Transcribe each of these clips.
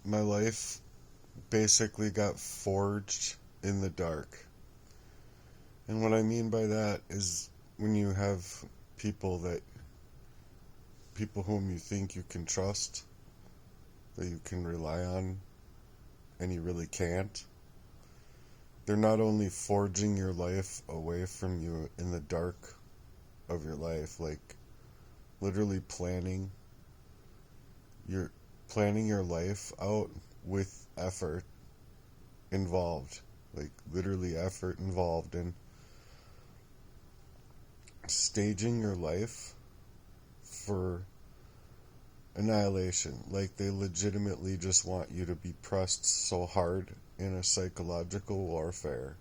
my life basically got forged in the dark. And what I mean by that is when you have people that people whom you think you can trust, that you can rely on, and you really can't. They're not only forging your life away from you in the dark of your life, like literally your planning your life out with effort involved, like literally effort involved in staging your life for annihilation. Like they legitimately just want you to be pressed so hard in a psychological warfare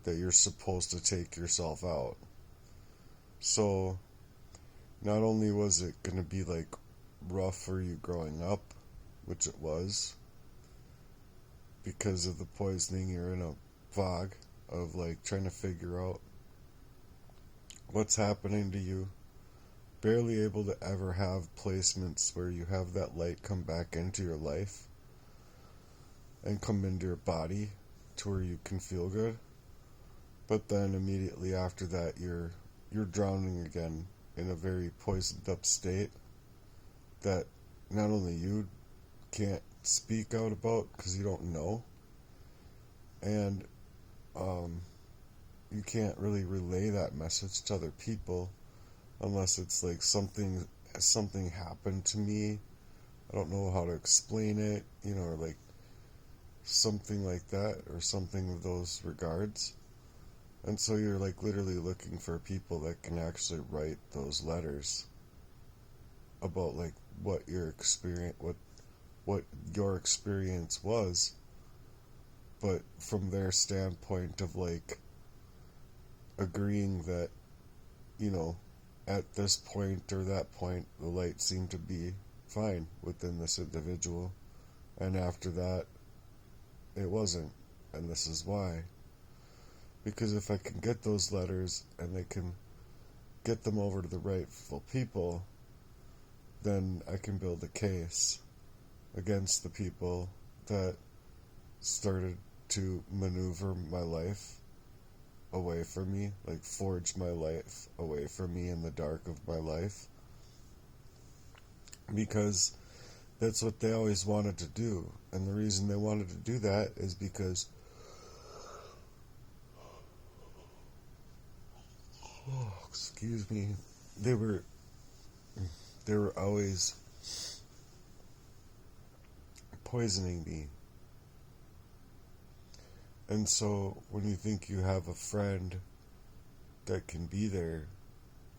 that you're supposed to take yourself out. So not only was it going to be like rough for you growing up, which it was, because of the poisoning, you're in a fog of like trying to figure out what's happening to you, barely able to ever have placements where you have that light come back into your life and come into your body to where you can feel good. But then immediately after that you're drowning again in a very poisoned up state that not only you can't speak out about because you don't know, and you can't really relay that message to other people unless it's like something happened to me. I don't know how to explain it, or like something like that or something of those regards. And so you're like literally looking for people that can actually write those letters about like what your experience was, but from their standpoint of like agreeing that, you know, at this point or that point the light seemed to be fine within this individual, and after that it wasn't, and this is why. Because if I can get those letters and they can get them over to the rightful people, then I can build a case against the people that started to maneuver my life away from me, like forge my life away from me in the dark of my life. Because that's what they always wanted to do. And the reason they wanted to do that is because excuse me, they were always poisoning me. And so when you think you have a friend that can be there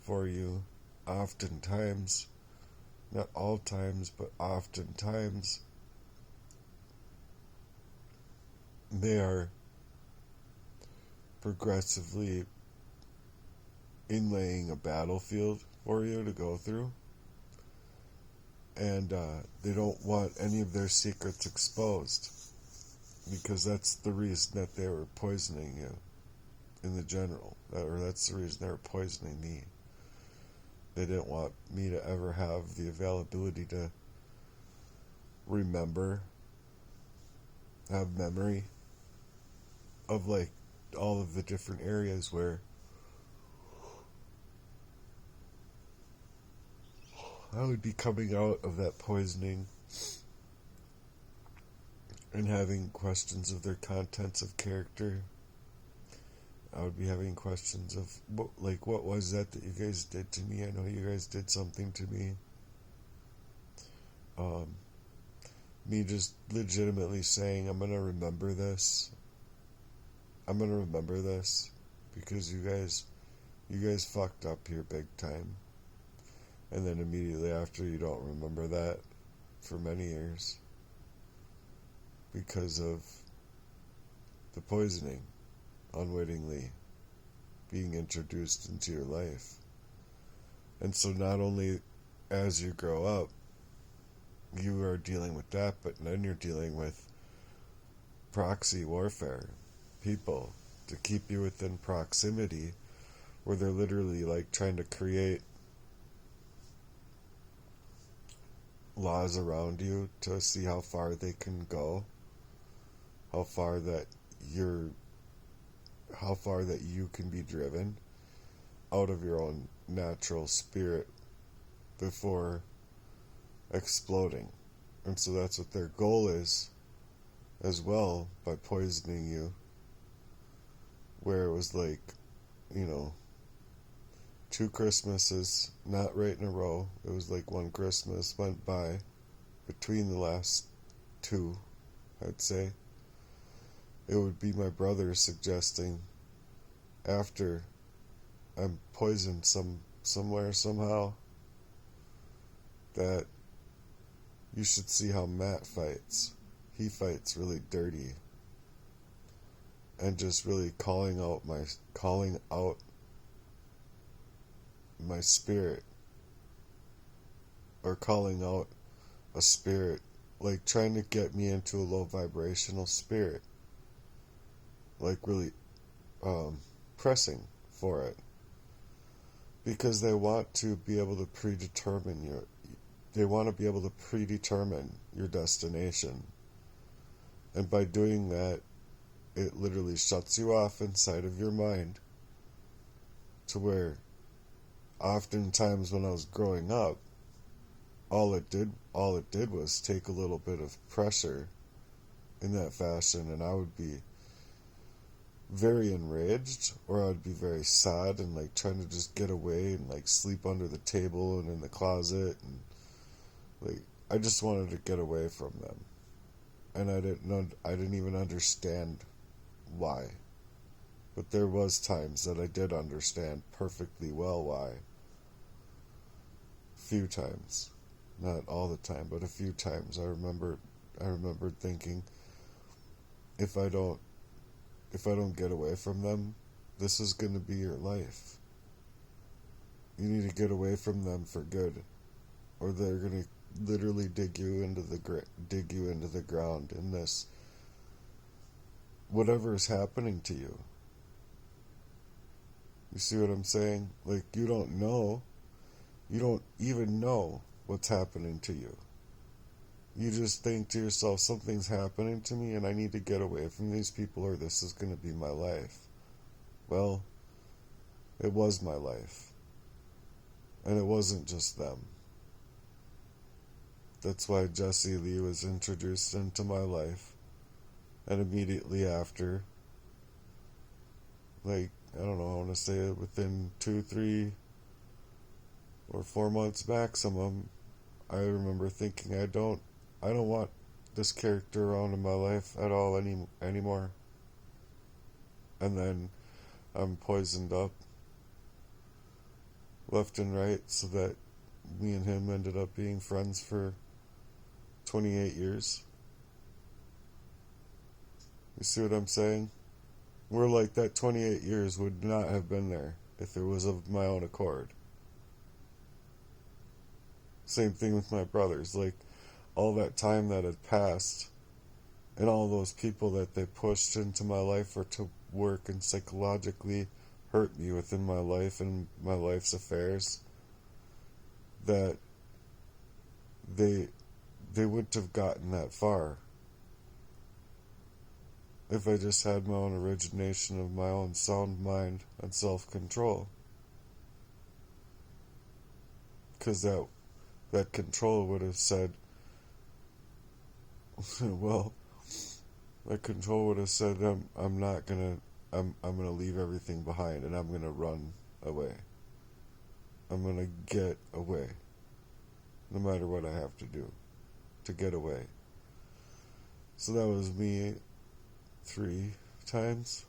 for you, oftentimes, not all times, but oftentimes, they are progressively inlaying a battlefield for you to go through. And they don't want any of their secrets exposed, because that's the reason that they were poisoning you in the general, or that's the reason they were poisoning me. They didn't want me to ever have the availability to remember, have memory of like all of the different areas where I would be coming out of that poisoning and having questions of their contents of character. I would be having questions of what was that you guys did to me? I know you guys did something to me. Me just legitimately saying, I'm gonna remember this. I'm gonna remember this because you guys fucked up here big time. And then immediately after, you don't remember that for many years because of the poisoning unwittingly being introduced into your life. And so not only as you grow up, you are dealing with that, but then you're dealing with proxy warfare, people to keep you within proximity, where they're literally like trying to create laws around you to see how far they can go, how far that you're how far that you can be driven out of your own natural spirit before exploding. And so that's what their goal is as well, by poisoning you, where it was like, you know, 2 Christmases, not right in a row. It was like one Christmas went by between the last two, I'd say. It would be my brother suggesting, after I'm poisoned somewhere somehow, that you should see how Matt fights. He fights really dirty. And just really calling out my spirit, or calling out a spirit, like trying to get me into a low vibrational spirit, like really pressing for it, because they want to be able to predetermine your destination. And by doing that, it literally shuts you off inside of your mind, to where oftentimes when I was growing up, all it did was take a little bit of pressure in that fashion, and I would be very enraged, or I'd be very sad and like trying to just get away and like sleep under the table and in the closet, and like I just wanted to get away from them. And I didn't even understand why. But there was times that I did understand perfectly well why. Few times. Not all the time, but a few times I remembered thinking, if I don't get away from them, this is going to be your life. You need to get away from them for good, or they're going to literally dig you into the ground in this whatever is happening to you. You see what I'm saying? Like, you don't even know what's happening to you. You just think to yourself, something's happening to me and I need to get away from these people, or this is going to be my life. Well, it was my life. And it wasn't just them. That's why Jesse Lee was introduced into my life. And immediately after, like, I don't know, I want to say it within 2, 3, or 4 months maximum, I remember thinking, I don't want this character around in my life at all anymore. And then I'm poisoned up left and right, so that me and him ended up being friends for 28 years. You see what I'm saying? We're like, that 28 years would not have been there if it was of my own accord. Same thing with my brothers. Like, all that time that had passed, and all those people that they pushed into my life or to work and psychologically hurt me within my life and my life's affairs, that they wouldn't have gotten that far if I just had my own origination of my own sound mind and self-control. Because that control would have said, well, that control would have said, I'm gonna leave everything behind and I'm gonna run away. I'm gonna get away, no matter what I have to do to get away. So that was me 3 times.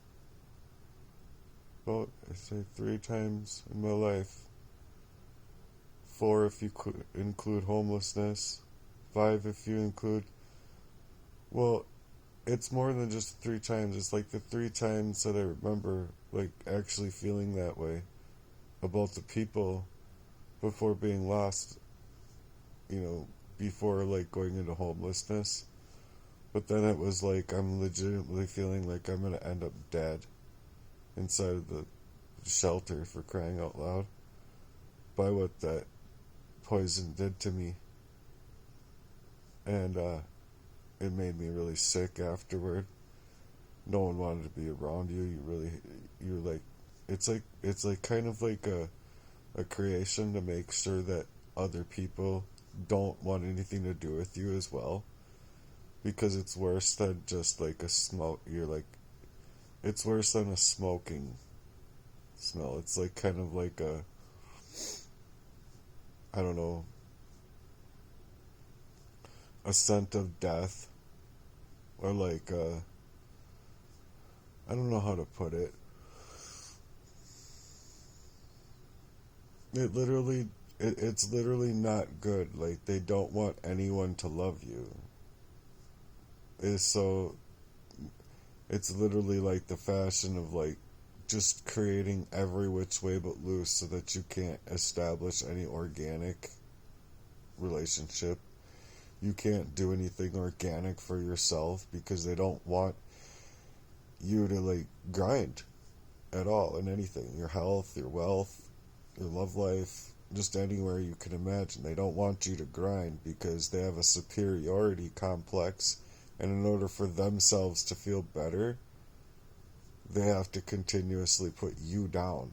Well, I say 3 times in my life. 4 if you include homelessness. 5 if you include... Well, it's more than just 3 times. It's like the 3 times that I remember, like, actually feeling that way about the people before being lost, before, like, going into homelessness. But then it was like, I'm legitimately feeling like I'm going to end up dead inside of the shelter, for crying out loud, by what that poison did to me. and it made me really sick afterward. No one wanted to be around you. You're like, it's like kind of like a creation to make sure that other people don't want anything to do with you as well, because it's worse than just like a smoke. You're like, it's worse than a smoking smell. It's like kind of like a, I don't know, a scent of death, or like I don't know how to put it. It's literally not good. Like, they don't want anyone to love you. It's so, it's literally like the fashion of like just creating every which way but loose so that you can't establish any organic relationship. You can't do anything organic for yourself because they don't want you to like grind at all in anything. Your health, your wealth, your love life, just anywhere you can imagine. They don't want you to grind because they have a superiority complex, and in order for themselves to feel better, they have to continuously put you down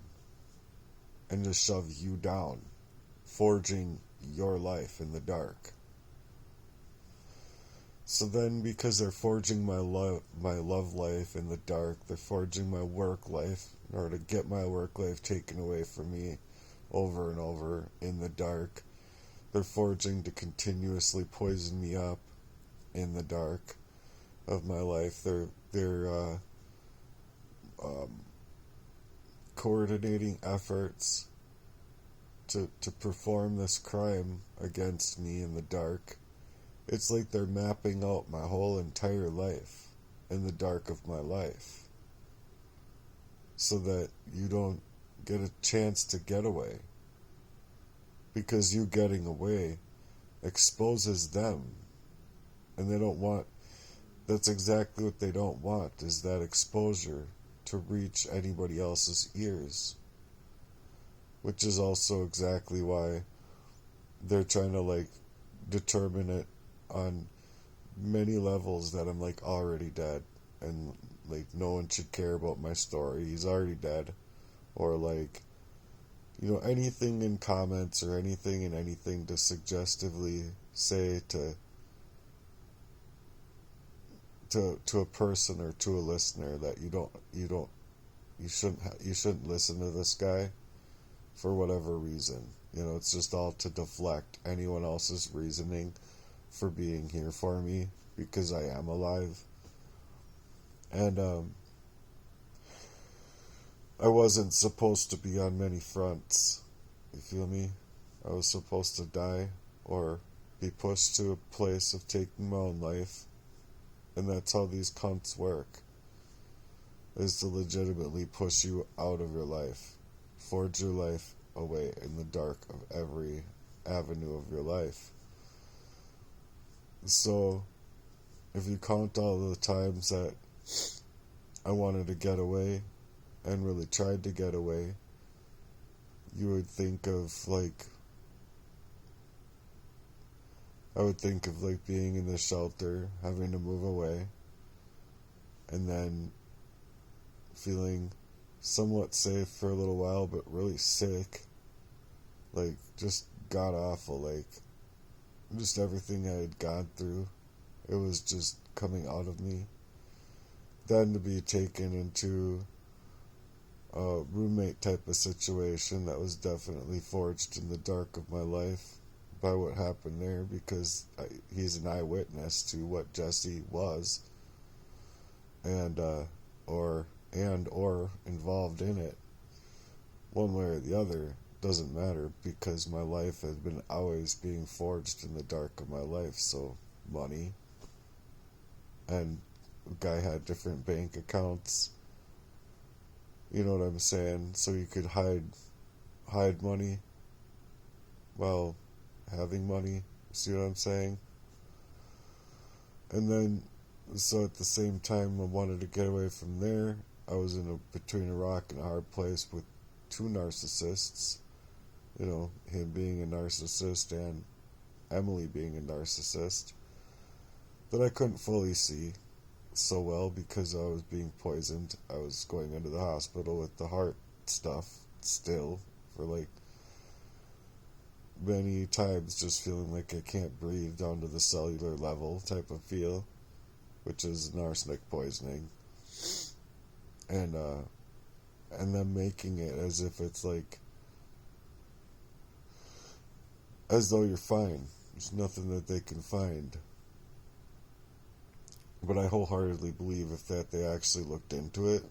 and just shove you down, forging your life in the dark. So then, because they're forging my love life in the dark, they're forging my work life in order to get my work life taken away from me over and over in the dark. They're forging to continuously poison me up in the dark of my life. They're coordinating efforts to perform this crime against me in the dark. It's like they're mapping out my whole entire life in the dark of my life so that you don't get a chance to get away. Because you getting away exposes them. And they don't want, that's exactly what they don't want, is that exposure to reach anybody else's ears. Which is also exactly why they're trying to like determine it on many levels that I'm like already dead, and like no one should care about my story. He's already dead. Or like, you know, anything in comments or anything in anything to suggestively say to a person or to a listener that you shouldn't listen to this guy for whatever reason. You know, it's just all to deflect anyone else's reasoning for being here for me, because I am alive. And I wasn't supposed to be on many fronts. You feel me? I was supposed to die or be pushed to a place of taking my own life. And that's how these cunts work. Is to legitimately push you out of your life. Forge your life away in the dark of every avenue of your life. So, if you count all the times that I wanted to get away and really tried to get away, you would think of like, I would think of like being in the shelter, having to move away, and then feeling somewhat safe for a little while, but really sick. Like, just god awful, like, just everything I had gone through, it was just coming out of me. Then to be taken into a roommate type of situation that was definitely forged in the dark of my life by what happened there, because he's an eyewitness to what Jesse was, and or involved in it, one way or the other. Doesn't matter, because my life has been always being forged in the dark of my life. So money, and the guy had different bank accounts, you know what I'm saying, so you could hide money while having money. See what I'm saying? And then, so at the same time I wanted to get away from there, I was between a rock and a hard place with two narcissists. You know, him being a narcissist and Emily being a narcissist. that I couldn't fully see so well because I was being poisoned. I was going into the hospital with the heart stuff still for like many times, just feeling like I can't breathe down to the cellular level type of feel, which is an arsenic poisoning. And them making it as if it's like as though you're fine. There's nothing that they can find. But I wholeheartedly believe if that they actually looked into it,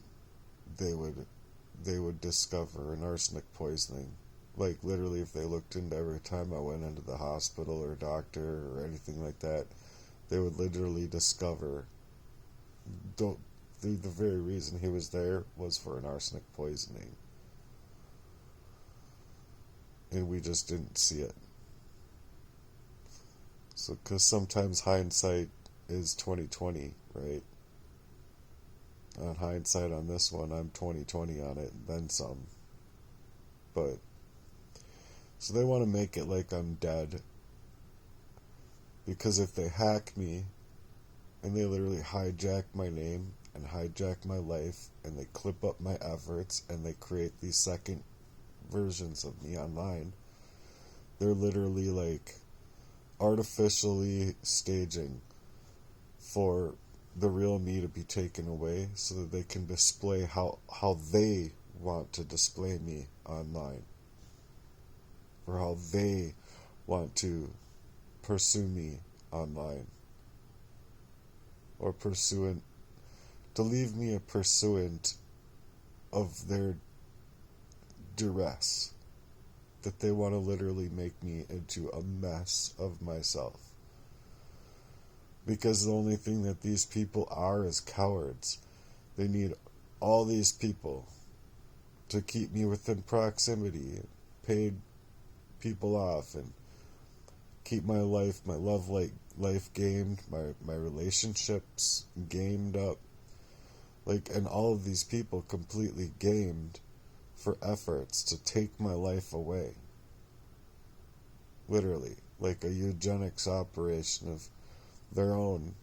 they would discover an arsenic poisoning. Like literally, if they looked into every time I went into the hospital or doctor or anything like that, they would literally discover the very reason he was there was for an arsenic poisoning. And we just didn't see it. So, because sometimes hindsight is 20/20, right? On hindsight on this one, I'm 20/20 on it, and then some. But so they want to make it like I'm dead, because if they hack me and they literally hijack my name and hijack my life and they clip up my efforts and they create these second versions of me online, they're literally like artificially staging for the real me to be taken away so that they can display how they want to display me online, or how they want to pursue me online, or to leave me a pursuant of their duress, that they want to literally make me into a mess of myself. Because the only thing that these people are is cowards. They need all these people to keep me within proximity, paid people off, and keep my life, my love life gamed, my relationships gamed up. Like, and all of these people completely gamed for efforts to take my life away. Literally, like a eugenics operation of their own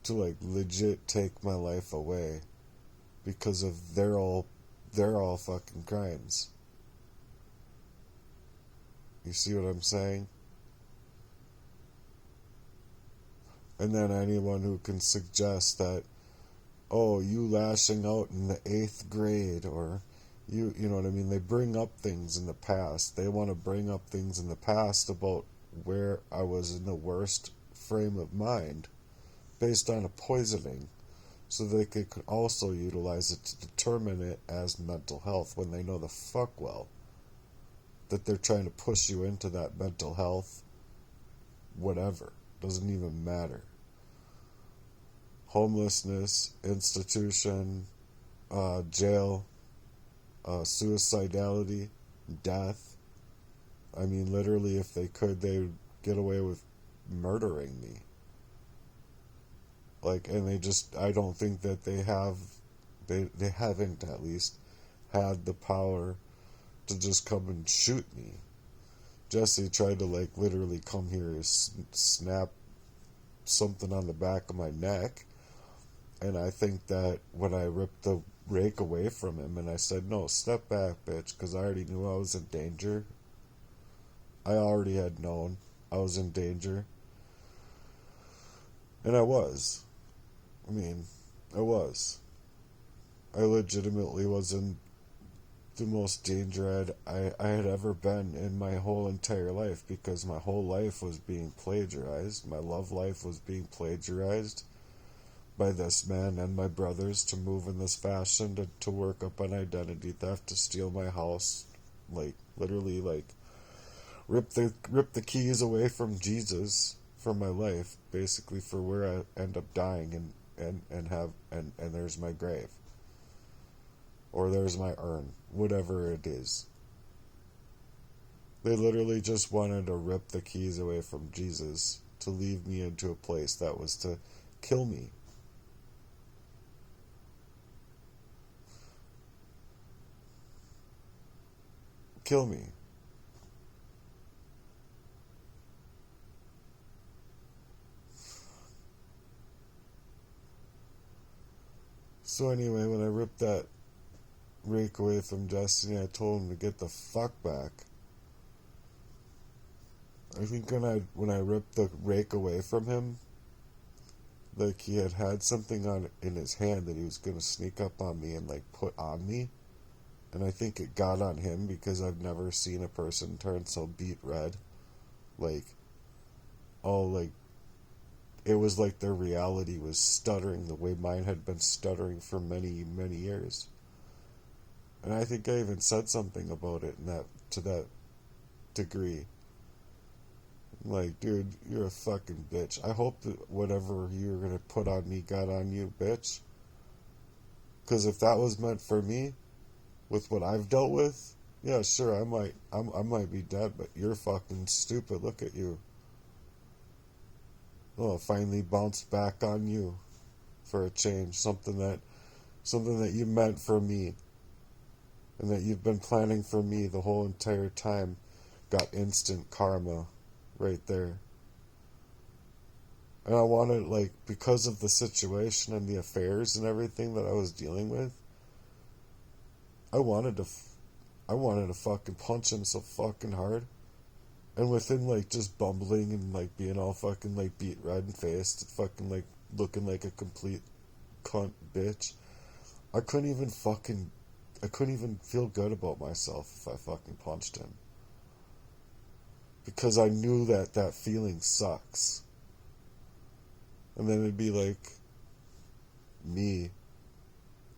to like legit take my life away because of they're all fucking crimes. You see what I'm saying? And then anyone who can suggest that, oh, you lashing out in the 8th grade, or you know what I mean? They bring up things in the past. They want to bring up things in the past about where I was in the worst frame of mind based on a poisoning, so they could also utilize it to determine it as mental health when they know the fuck well that they're trying to push you into that mental health, whatever. Doesn't even matter. Homelessness, institution, jail, suicidality, death. I mean, literally, if they could, they would get away with murdering me. Like, and I don't think that they haven't at least had the power to just come and shoot me. Jesse tried to, like, literally come here and snap something on the back of my neck. And I think that when I ripped the rake away from him and I said, no, step back, bitch, because I already knew I was in danger. I already had known I was in danger. And I was. I mean, I was. I legitimately was in the most danger I had ever been in my whole entire life, because my whole life was being plagiarized. My love life was being plagiarized by this man and my brothers to move in this fashion, to work up an identity theft, to steal my house, like literally, like rip the keys away from Jesus for my life, basically, for where I end up dying, and there's my grave, or there's my urn, whatever it is. They literally just wanted to rip the keys away from Jesus to leave me into a place that was to kill me. Kill me. So anyway, when I ripped that rake away from Destiny, I told him to get the fuck back. I think when I ripped the rake away from him, like he had something on in his hand that he was gonna sneak up on me and like put on me, and I think it got on him because I've never seen a person turn so beet red, like, oh, like it was like their reality was stuttering the way mine had been stuttering for many, many years. And I think I even said something about it in that to that degree. Like, dude, you're a fucking bitch. I hope that whatever you're gonna put on me got on you, bitch. Because if that was meant for me, with what I've dealt with, yeah, sure, I might be dead, but you're fucking stupid. Look at you. Oh, finally bounced back on you for a change. Something that you meant for me, and that you've been planning for me the whole entire time, got instant karma right there. And I wanted, like, because of the situation and the affairs and everything that I was dealing with, I wanted to fucking punch him so fucking hard. And within, like, just bumbling and, like, being all fucking, like, beat red and faced, fucking, like, looking like a complete cunt bitch, I couldn't even feel good about myself if I fucking punched him. Because I knew that feeling sucks. And then it'd be like me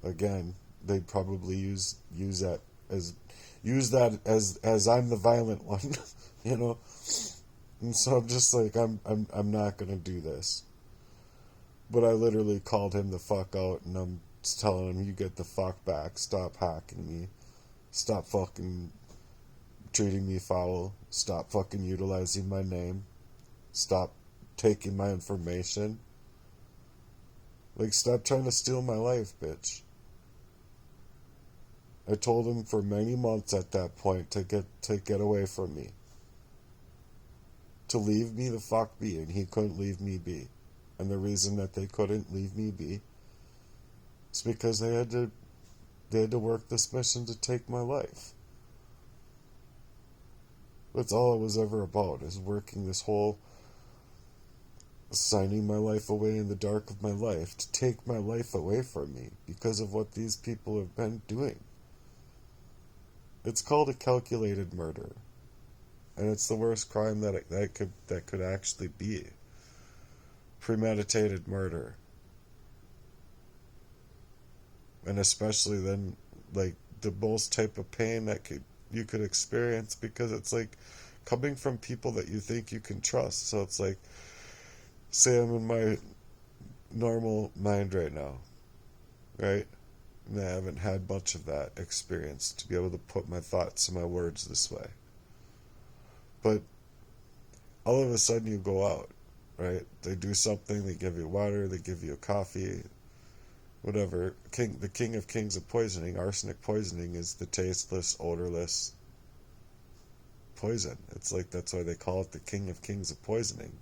again. They'd probably use that as I'm the violent one, you know. And so I'm just like I'm not gonna do this. But I literally called him the fuck out, and I'm just telling him, you get the fuck back. Stop hacking me. Stop fucking treating me foul. Stop fucking utilizing my name. Stop taking my information. Like, stop trying to steal my life, bitch. I told him for many months at that point to get away from me. To leave me the fuck be, and he couldn't leave me be. And the reason that they couldn't leave me be is because they had to work this mission to take my life. That's all it was ever about, is working this whole signing my life away in the dark of my life to take my life away from me because of what these people have been doing. It's called a calculated murder, and it's the worst crime that could actually be. Premeditated murder. And especially then, like, the most type of pain that you could experience, because it's like coming from people that you think you can trust. So it's like, say I'm in my normal mind right now, right? And I haven't had much of that experience to be able to put my thoughts and my words this way. But all of a sudden you go out, right? They do something, they give you water, they give you a coffee, whatever. The king of kings of poisoning, arsenic poisoning, is the tasteless, odorless poison. It's like, that's why they call it the king of kings of poisoning.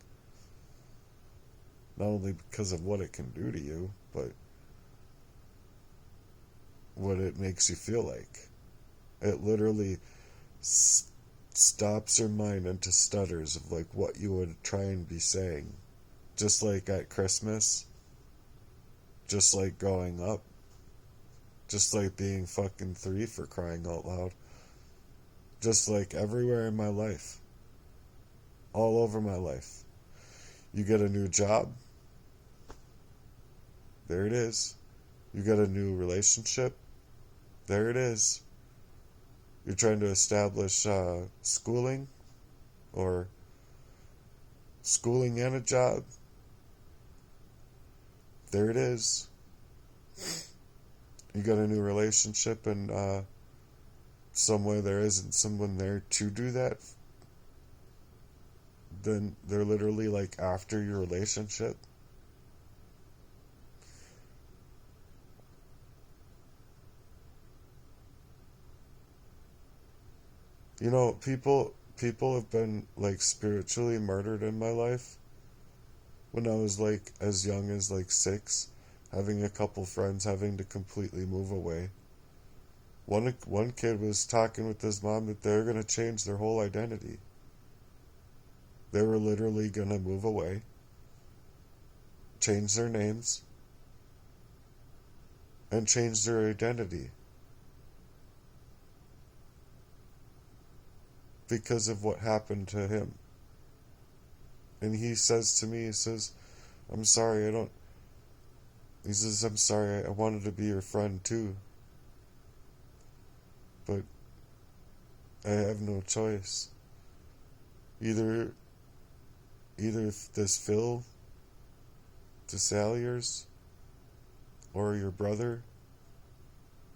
Not only because of what it can do to you, but what it makes you feel like. It literally stops your mind into stutters of like what you would try and be saying. Just like at Christmas, just like growing up, just like being fucking 3 for crying out loud, just like everywhere in my life, all over my life. You get a new job, there it is. You get a new relationship, there it is. You're trying to establish schooling, or schooling and a job, there it is. You got a new relationship, and somewhere there isn't someone there to do that, then they're literally like after your relationship. You know, people have been like spiritually murdered in my life. When I was like as young as like 6, having a couple friends having to completely move away. One kid was talking with his mom that they're going to change their whole identity. They were literally going to move away, change their names, and change their identity because of what happened to him. And he says to me, he says, I'm sorry, I'm sorry, I wanted to be your friend too. But I have no choice. Either this Phil, DeSalliers, or your brother,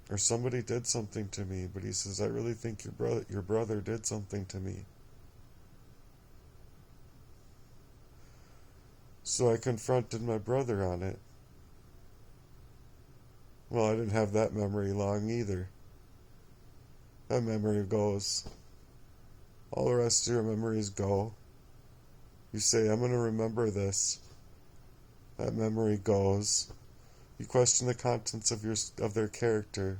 or somebody did something to me. But he says, I really think your brother did something to me. So I confronted my brother on it. Well, I didn't have that memory long either. That memory goes. All the rest of your memories go. You say, I'm going to remember this. That memory goes. You question the contents of their character.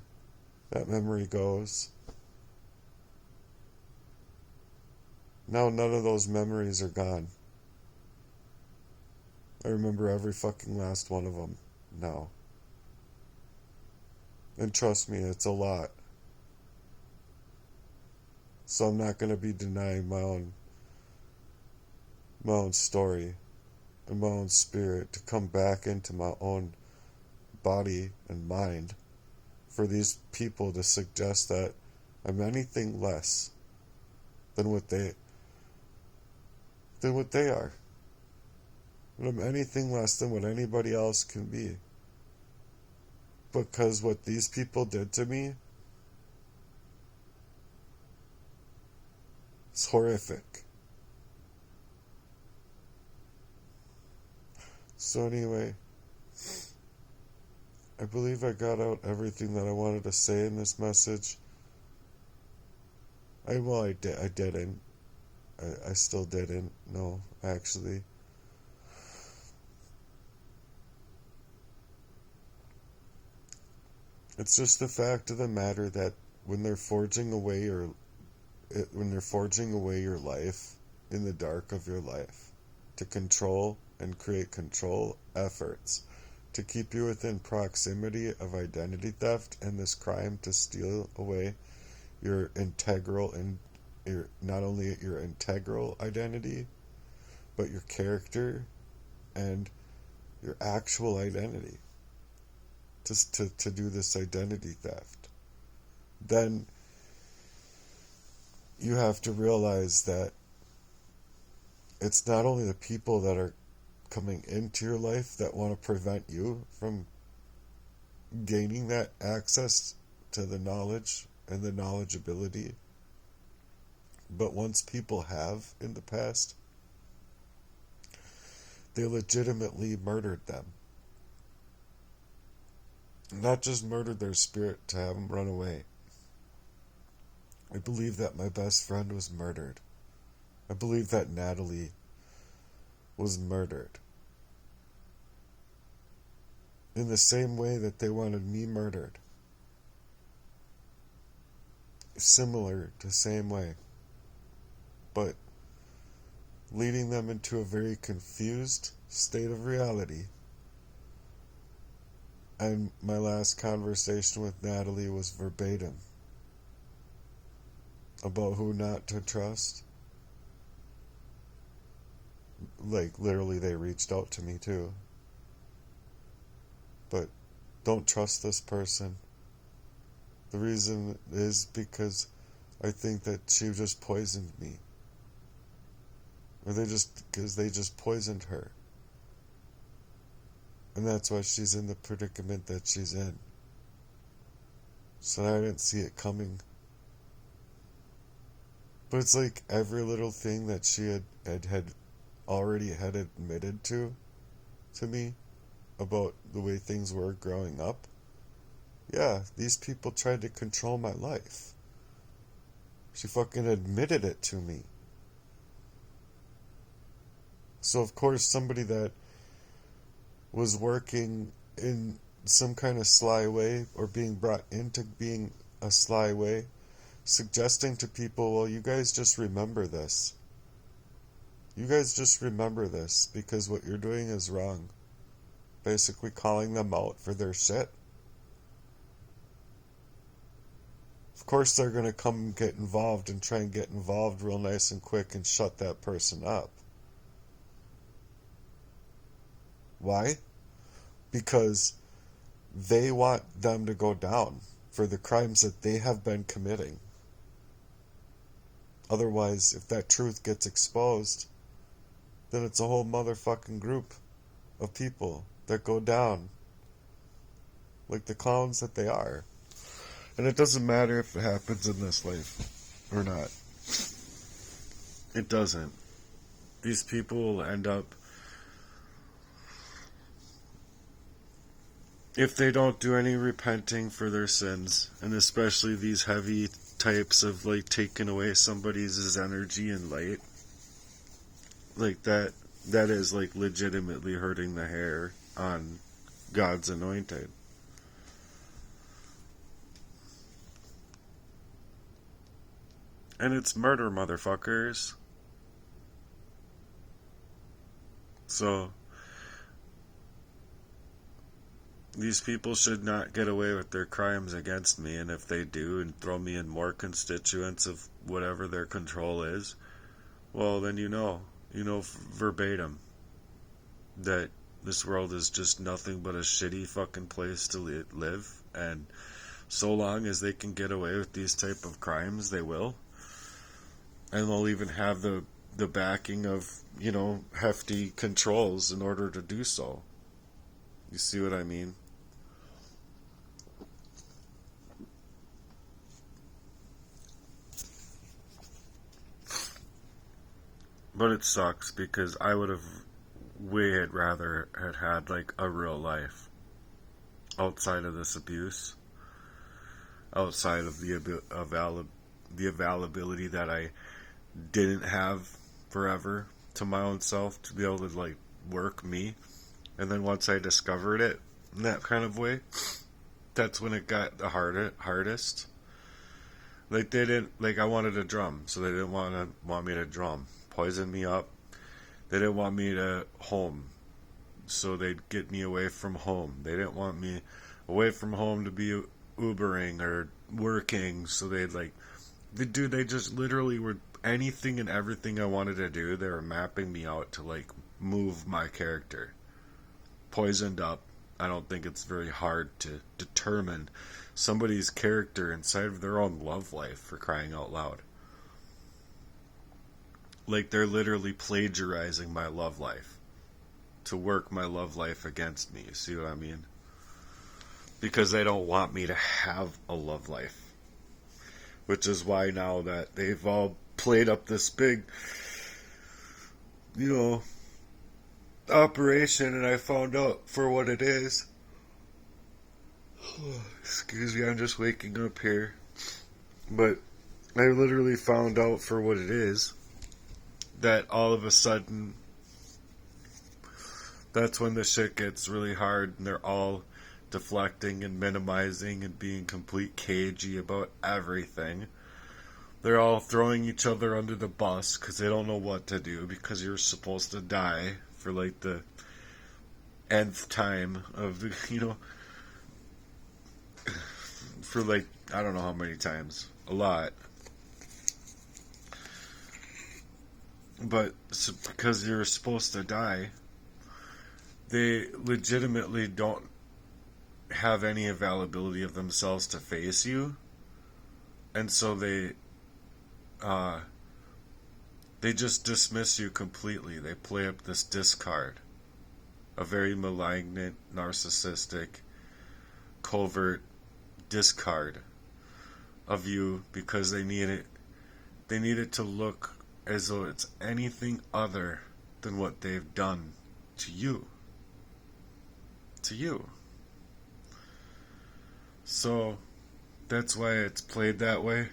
That memory goes. Now none of those memories are gone. I remember every fucking last one of them now. And trust me, it's a lot. So I'm not going to be denying my own story and my own spirit to come back into my own body and mind for these people to suggest that I'm anything less than what they are. That I'm anything less than what anybody else can be. Because what these people did to me is horrific. So anyway, I believe I got out everything that I wanted to say in this message. I didn't. I still didn't. No, actually. It's just the fact of the matter that when they're forging away your life in the dark of your life to control and create control efforts to keep you within proximity of identity theft and this crime to steal away your not only your integral identity, but your character and your actual identity to do this identity theft, then you have to realize that it's not only the people that are coming into your life that want to prevent you from gaining that access to the knowledge and the knowledgeability, but once people have in the past, they legitimately murdered them. Not just murdered their spirit to have them run away. I believe that my best friend was murdered. I believe that Natalie was murdered. In the same way that they wanted me murdered. Similar to same way. But leading them into a very confused state of reality. And my last conversation with Natalie was verbatim about who not to trust. Like, literally, they reached out to me too. But don't trust this person. The reason is because I think that she just poisoned me. Or because they just poisoned her. And that's why she's in the predicament that she's in. So I didn't see it coming. But it's like every little thing that she had already admitted to me about the way things were growing up. Yeah, these people tried to control my life. She fucking admitted it to me. So of course somebody that was working in some kind of sly way, or being brought into being a sly way, suggesting to people, well, you guys just remember this. You guys just remember this because what you're doing is wrong. Basically calling them out for their shit. Of course they're going to come and get involved and try and get involved real nice and quick and shut that person up. Why? Because they want them to go down for the crimes that they have been committing. Otherwise, if that truth gets exposed, then it's a whole motherfucking group of people that go down like the clowns that they are. And it doesn't matter if it happens in this life or not. It doesn't. These people will end up, if they don't do any repenting for their sins, and especially these heavy types of like taking away somebody's energy and light, like that is like legitimately hurting the hair on God's anointed. And it's murder, motherfuckers. So these people should not get away with their crimes against me, and if they do and throw me in more constituents of whatever their control is, well, then you know verbatim that this world is just nothing but a shitty fucking place to live, and so long as they can get away with these type of crimes, they will. And they'll even have the backing of, hefty controls in order to do so. You see what I mean? But it sucks because I would have way rather had like a real life outside of this abuse, outside of the availability that I didn't have forever to my own self to be able to like work me. And then once I discovered it in that kind of way, that's when it got the hardest. Like they didn't, like I wanted a drum, so they didn't want me to drum. Poison me up. They didn't want me to home, so they'd get me away from home. They didn't want me away from home to be Ubering or working, so they just literally were anything and everything I wanted to do. They were mapping me out to like move my character. Poisoned up. I don't think it's very hard to determine somebody's character inside of their own love life, for crying out loud. Like they're literally plagiarizing my love life to work my love life against me. You see what I mean? Because they don't want me to have a love life. Which is why now that they've all played up this big, operation, and I found out for what it is. Excuse me, I'm just waking up here. But I literally found out for what it is. That all of a sudden, that's when the shit gets really hard, and they're all deflecting and minimizing and being complete cagey about everything. They're all throwing each other under the bus because they don't know what to do, because you're supposed to die for like the nth time of the, for like, I don't know how many times. A lot. But because you're supposed to die, they legitimately don't have any availability of themselves to face you. And so they just dismiss you completely. They play up this discard. A very malignant, narcissistic, covert discard of you because they need it to look as though it's anything other than what they've done to you. To you. So, that's why it's played that way.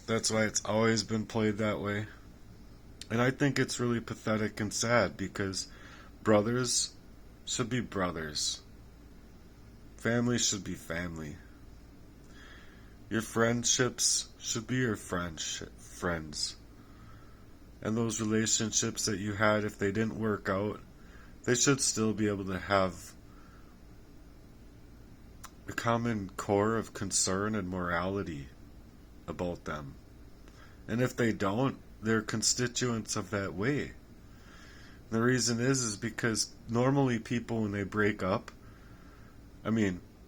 That's why it's always been played that way. And I think it's really pathetic and sad because brothers should be brothers. Family should be family. Your friendships should be your friends. And those relationships that you had, if they didn't work out, they should still be able to have a common core of concern and morality about them. And if they don't, they're constituents of that way. The reason is because normally people, when they break up,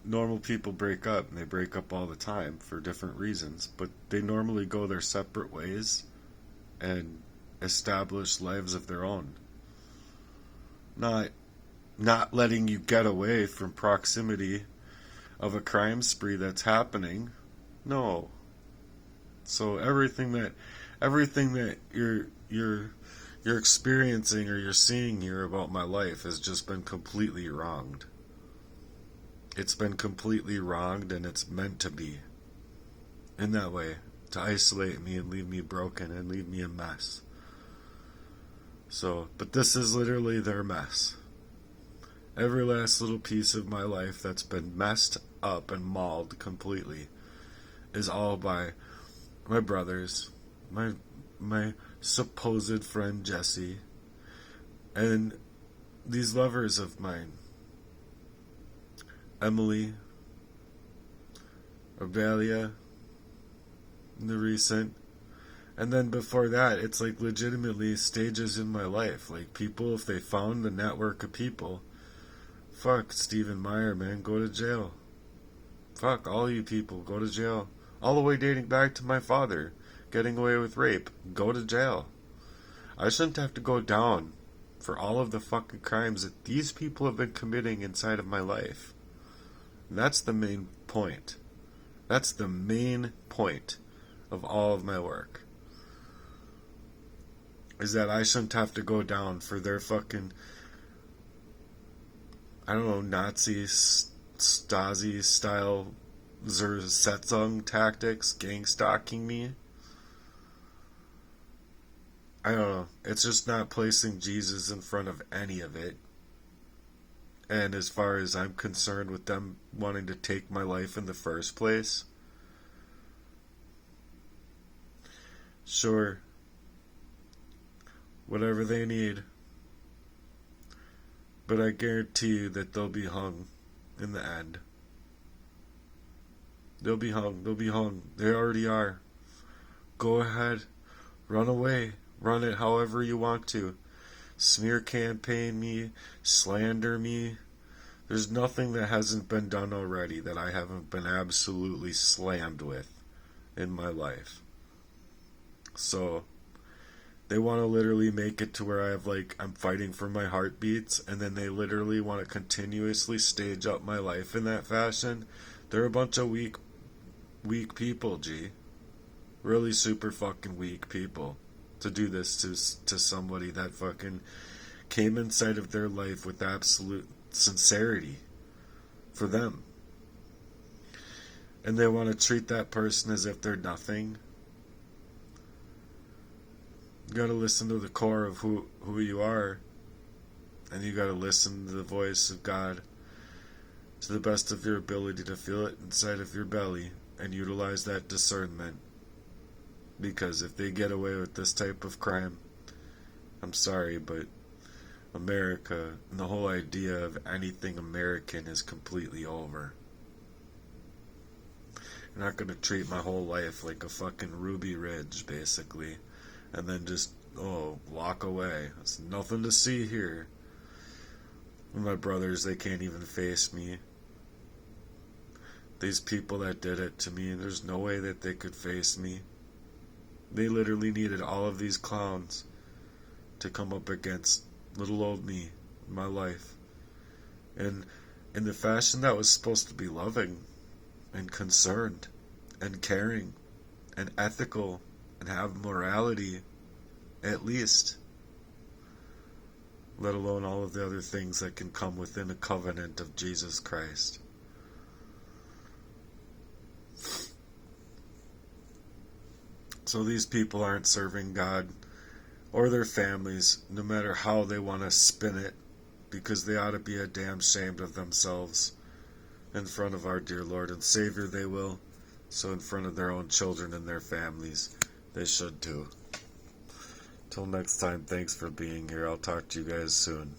normal people break up, and they break up all the time for different reasons, but they normally go their separate ways and establish lives of their own. Not letting you get away from proximity of a crime spree that's happening. No. So everything that you're experiencing or you're seeing here about my life has just been completely wronged. It's been completely wronged, and it's meant to be in that way, to isolate me and leave me broken and leave me a mess. So, but this is literally their mess. Every last little piece of my life that's been messed up and mauled completely is all by my brothers, my supposed friend Jesse, and these lovers of mine, Emily, Obelia, the recent, and then before that, it's like legitimately stages in my life. Like people, if they found the network of people, fuck Stephen Meyer, man, go to jail. Fuck all you people, go to jail. All the way dating back to my father, getting away with rape, go to jail. I shouldn't have to go down for all of the fucking crimes that these people have been committing inside of my life. And that's the main point. That's the main point of all of my work. Is that I shouldn't have to go down for their fucking, I don't know, Nazi, Stasi style Zersetzung tactics, gang stalking me. I don't know. It's just not placing Jesus in front of any of it. And as far as I'm concerned with them wanting to take my life in the first place, sure, whatever they need. But I guarantee you that they'll be hung in the end. They'll be hung. They'll be hung. They already are. Go ahead. Run away. Run it however you want to. Smear campaign me. Slander me. There's nothing that hasn't been done already that I haven't been absolutely slammed with in my life. So, they want to literally make it to where I'm fighting for my heartbeats, and then they literally want to continuously stage up my life in that fashion. They're a bunch of weak people, G. Really super fucking weak people to do this to somebody that fucking came inside of their life with absolute sincerity for them. And they want to treat that person as if they're nothing. You gotta listen to the core of who you are, and you gotta listen to the voice of God to the best of your ability to feel it inside of your belly and utilize that discernment. Because if they get away with this type of crime, I'm sorry, but America and the whole idea of anything American is completely over. You're not gonna treat my whole life like a fucking Ruby Ridge, basically. And then just, walk away. There's nothing to see here. My brothers, they can't even face me. These people that did it to me, there's no way that they could face me. They literally needed all of these clowns to come up against little old me in my life. And in the fashion that was supposed to be loving and concerned and caring and ethical and have morality, at least, let alone all of the other things that can come within a covenant of Jesus Christ. So these people aren't serving God or their families, no matter how they want to spin it, because they ought to be a damn ashamed of themselves in front of our dear Lord and Savior they will. So in front of their own children and their families, they should too. Till next time, thanks for being here. I'll talk to you guys soon.